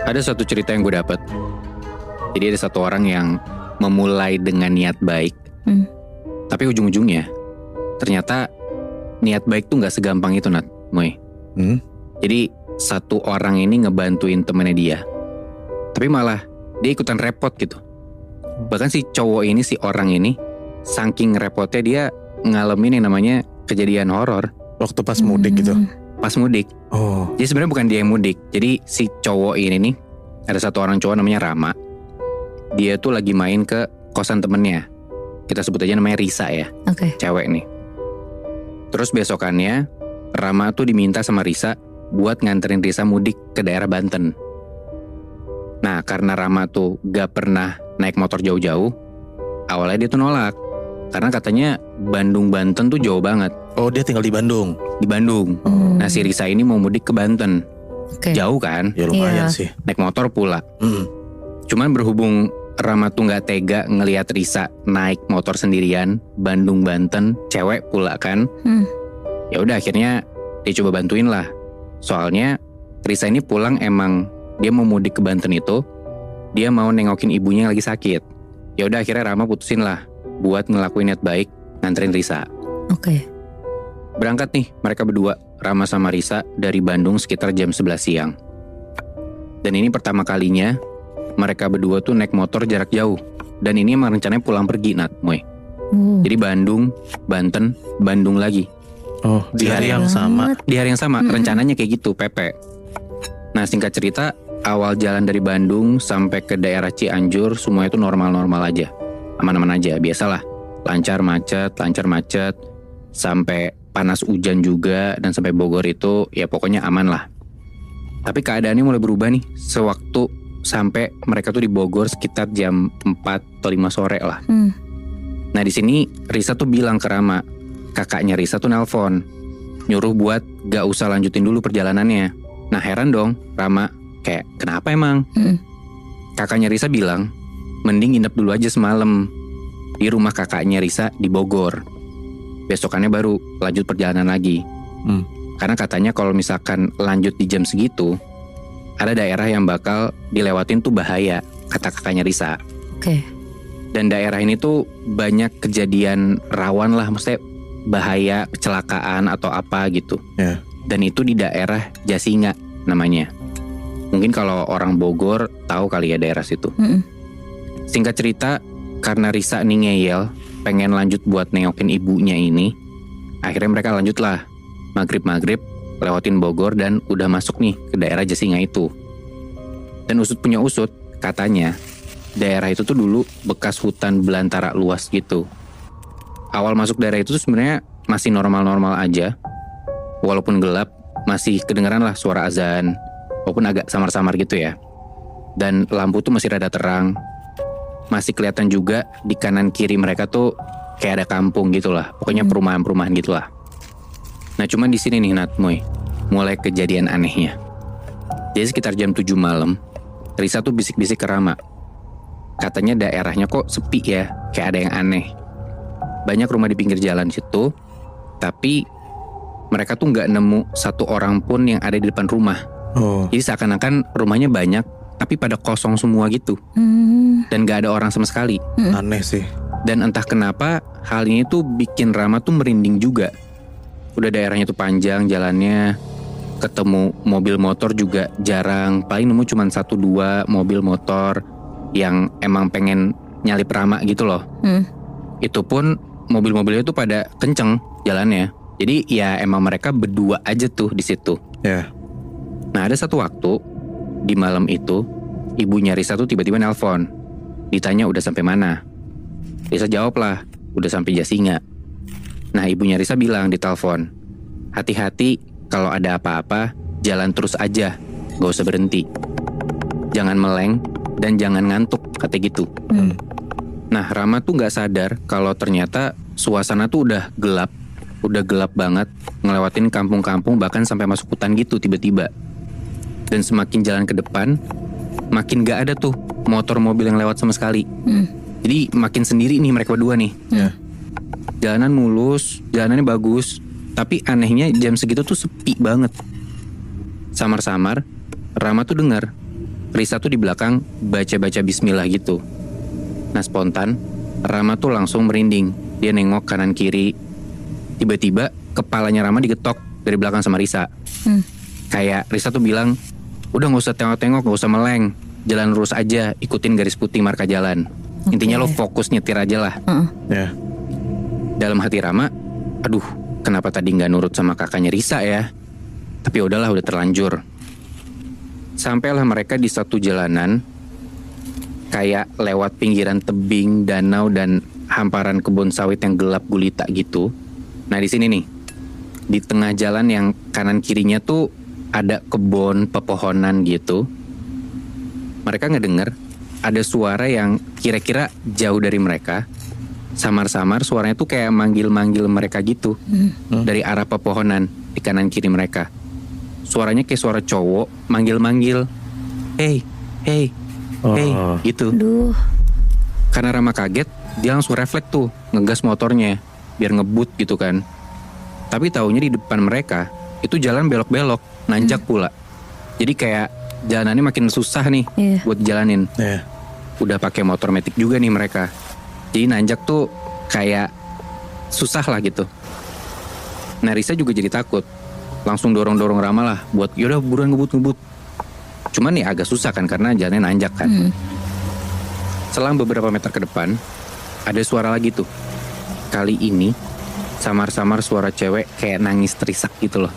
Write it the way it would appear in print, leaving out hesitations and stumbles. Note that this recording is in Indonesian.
Ada satu cerita yang gue dapat. Jadi ada satu orang yang memulai dengan niat baik, tapi ujung-ujungnya ternyata niat baik tuh nggak segampang itu, Nat, Moy. Jadi satu orang ini ngebantuin temennya dia, tapi malah dia ikutan repot gitu. Bahkan si cowok ini, si orang ini, saking repotnya dia ngalamin yang namanya kejadian horor. Waktu pas mudik gitu. Pas mudik. Oh. Jadi sebenarnya bukan dia yang mudik. Jadi si cowok ini nih, ada satu orang cowok namanya Rama. Dia tuh lagi main ke kosan temennya. Kita sebut aja namanya Risa ya. Oke. Cewek nih. Terus besokannya Rama tuh diminta sama Risa buat nganterin Risa mudik ke daerah Banten. Nah, karena Rama tuh gak pernah naik motor jauh-jauh, awalnya dia tuh nolak. Karena katanya Bandung Banten tuh jauh banget. Oh, dia tinggal di Bandung. Di Bandung. Nah, si Risa ini mau mudik ke Banten. Oke. Jauh kan? Ya lumayan Iya. sih. Naik motor pula. Cuman berhubung Rama tuh gak tega ngelihat Risa naik motor sendirian, Bandung Banten, cewek pula kan. Ya udah akhirnya dia coba bantuin lah. Soalnya Risa ini pulang emang dia mau mudik ke Banten itu, dia mau nengokin ibunya yang lagi sakit. Ya udah akhirnya Rama putusin lah buat ngelakuin niat baik nganterin Risa. Oke. Berangkat nih mereka berdua, Rama sama Risa, dari Bandung sekitar jam 11 siang. Dan ini pertama kalinya mereka berdua tuh naik motor jarak jauh. Dan ini emang rencananya pulang pergi, Nat, Moy. Jadi Bandung, Banten, Bandung lagi. Oh, di hari yang sama. Di hari yang sama, rencananya kayak gitu, Pepe. Nah, singkat cerita, awal jalan dari Bandung sampai ke daerah Cianjur, semuanya itu normal-normal aja. Aman-aman aja, biasalah. Lancar macet, sampai panas hujan juga, dan sampai Bogor itu ya pokoknya aman lah. Tapi keadaannya mulai berubah nih, sewaktu sampai mereka tuh di Bogor sekitar jam 4 atau 5 sore lah. Nah di sini Risa tuh bilang ke Rama, kakaknya Risa tuh nelpon, nyuruh buat gak usah lanjutin dulu perjalanannya. Nah heran dong Rama, kayak kenapa emang? Kakaknya Risa bilang, mending nginep dulu aja semalam di rumah kakaknya Risa di Bogor. Besokannya baru lanjut perjalanan lagi. Karena katanya kalau misalkan lanjut di jam segitu, ada daerah yang bakal dilewatin tuh bahaya, kata kakaknya Risa. Oke. Dan daerah ini tuh banyak kejadian rawan lah, maksudnya bahaya, kecelakaan atau apa gitu. Ya. Dan itu di daerah Jasinga namanya. Mungkin kalau orang Bogor tahu kali ya daerah situ. Singkat cerita, karena Risa nih ngeyel, pengen lanjut buat nengokin ibunya ini, akhirnya mereka lanjut lah. Maghrib lewatin Bogor dan udah masuk nih ke daerah Jasinga itu. Dan usut punya usut, katanya daerah itu tuh dulu bekas hutan belantara luas gitu. Awal masuk daerah itu tuh sebenarnya masih normal-normal aja. Walaupun gelap, masih kedengeran lah suara azan, walaupun agak samar-samar gitu ya. Dan lampu tuh masih rada terang. Masih kelihatan juga di kanan kiri mereka tuh kayak ada kampung gitu lah. Pokoknya perumahan-perumahan gitu lah. Nah cuman di sini nih Nat, Moy, mulai kejadian anehnya. Jadi sekitar jam 7 malam, Risa tuh bisik-bisik ke Rama. Katanya daerahnya kok sepi ya, kayak ada yang aneh. Banyak rumah di pinggir jalan situ, tapi mereka tuh gak nemu satu orang pun yang ada di depan rumah. Jadi seakan-akan rumahnya banyak, tapi pada kosong semua gitu. Dan gak ada orang sama sekali. Aneh sih. Dan entah kenapa hal ini tuh bikin Rama tuh merinding juga. Udah daerahnya tuh panjang jalannya, ketemu mobil motor juga jarang. Paling nemu cuma 1-2 mobil motor yang emang pengen nyalip Rama gitu loh. Itu pun mobil-mobilnya tuh pada kenceng jalannya. Jadi ya emang mereka berdua aja tuh di situ. Ya. Nah ada satu waktu di malam itu, ibunya Risa tuh tiba-tiba nelpon. Ditanya udah sampai mana. Risa jawab lah, udah sampai Jasinga. Nah ibunya Risa bilang di telepon, hati-hati kalau ada apa-apa, jalan terus aja, gak usah berhenti. Jangan meleng dan jangan ngantuk, kata gitu. Nah Rama tuh gak sadar kalau ternyata suasana tuh udah gelap banget, ngelewatin kampung-kampung bahkan sampai masuk hutan gitu tiba-tiba. Dan semakin jalan ke depan, makin gak ada tuh motor mobil yang lewat sama sekali. Jadi makin sendiri nih mereka berdua nih. Jalanan mulus, jalanannya bagus, tapi anehnya jam segitu tuh sepi banget. Samar-samar Rama tuh dengar Risa tuh di belakang baca-baca bismillah gitu. Nah spontan, Rama tuh langsung merinding. Dia nengok kanan kiri. Tiba-tiba kepalanya Rama digetok dari belakang sama Risa. Kayak Risa tuh bilang, udah gak usah tengok-tengok, gak usah meleng. Jalan lurus aja, ikutin garis putih marka jalan. Intinya lo fokus nyetir aja lah. Ya. Dalam hati Rama, aduh kenapa tadi gak nurut sama kakaknya Risa ya. Tapi udahlah, udah terlanjur. Sampailah mereka di satu jalanan, kayak lewat pinggiran tebing, danau, dan hamparan kebun sawit yang gelap gulita gitu. Nah di sini nih, di tengah jalan yang kanan kirinya tuh ada kebun pepohonan gitu. Mereka ngedenger ada suara yang kira-kira jauh dari mereka. Samar-samar suaranya tuh kayak manggil-manggil mereka gitu. Dari arah pepohonan di kanan kiri mereka. Suaranya kayak suara cowok manggil-manggil. Hey, hey, hey, gitu. Aduh. Karena Rama kaget, dia langsung refleks tuh ngegas motornya biar ngebut gitu kan. Tapi taunya di depan mereka itu jalan belok-belok, nanjak pula. Jadi kayak jalanannya makin susah nih buat jalanin. Udah pakai motor metik juga nih mereka. Jadi nanjak tuh kayak susah lah gitu. Nah Risa juga jadi takut. Langsung dorong-dorong Rama lah buat yaudah buruan ngebut. Cuman nih agak susah kan karena jalannya nanjak kan. Selang beberapa meter ke depan ada suara lagi tuh. Kali ini samar-samar suara cewek kayak nangis terisak gitu loh.